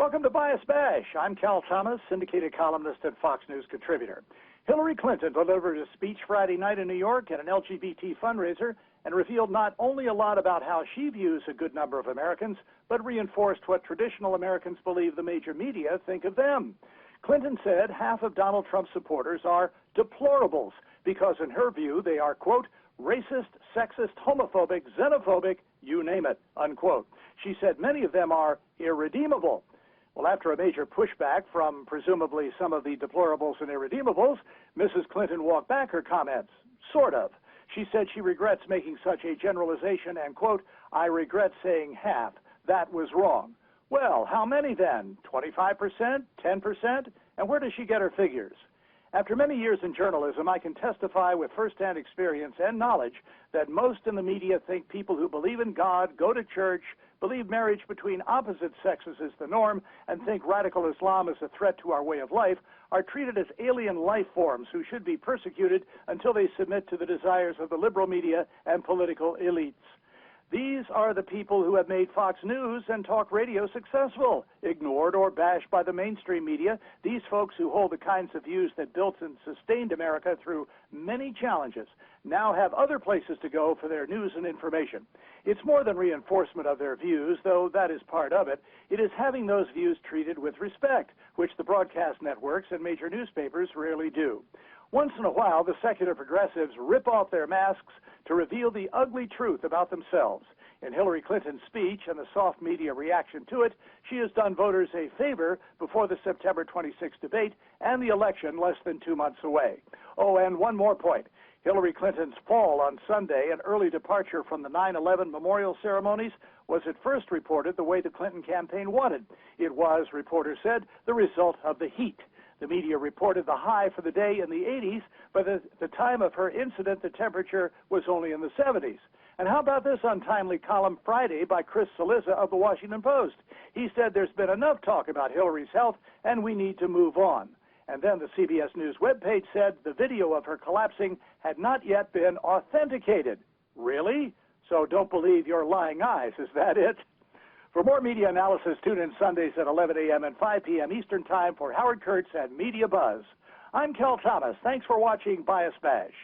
Welcome to Bias Bash. I'm Cal Thomas, syndicated columnist and Fox News contributor. Hillary Clinton delivered a speech Friday night in New York at an LGBT fundraiser and revealed not only a lot about how she views a good number of Americans, but reinforced what traditional Americans believe the major media think of them. Clinton said half of Donald Trump's supporters are deplorables because, in her view, they are, quote, racist, sexist, homophobic, xenophobic, you name it, unquote. She said many of them are irredeemable. Well, after a major pushback from presumably some of the deplorables and irredeemables, Mrs. Clinton walked back her comments, sort of. She said she regrets making such a generalization and, quote, I regret saying half. That was wrong. Well, how many then? 25%? 10%? And where does she get her figures? After many years in journalism, I can testify with firsthand experience and knowledge that most in the media think people who believe in God, go to church, believe marriage between opposite sexes is the norm, and think radical Islam is a threat to our way of life are treated as alien life forms who should be persecuted until they submit to the desires of the liberal media and political elites. These are the people who have made Fox News and talk radio successful. Ignored or bashed by the mainstream media, these folks who hold the kinds of views that built and sustained America through many challenges now have other places to go for their news and information. It's more than reinforcement of their views, though that is part of it. It is having those views treated with respect, which the broadcast networks and major newspapers rarely do. Once in a while, the secular progressives rip off their masks to reveal the ugly truth about themselves. In Hillary Clinton's speech and the soft media reaction to it, she has done voters a favor before the September 26th debate and the election less than 2 months away. Oh, and one more point. Hillary Clinton's fall on Sunday and early departure from the 9/11 memorial ceremonies was at first reported the way the Clinton campaign wanted. It was, reporters said, the result of the heat. The media reported the high for the day in the 80s, but at the time of her incident, the temperature was only in the 70s. And how about this untimely column Friday by Chris Cillizza of the Washington Post? He said there's been enough talk about Hillary's health and we need to move on. And then the CBS News webpage said the video of her collapsing had not yet been authenticated. Really? So don't believe your lying eyes, is that it? For more media analysis, tune in Sundays at 11 a.m. and 5 p.m. Eastern Time for Howard Kurtz and Media Buzz. I'm Cal Thomas. Thanks for watching Bias Bash.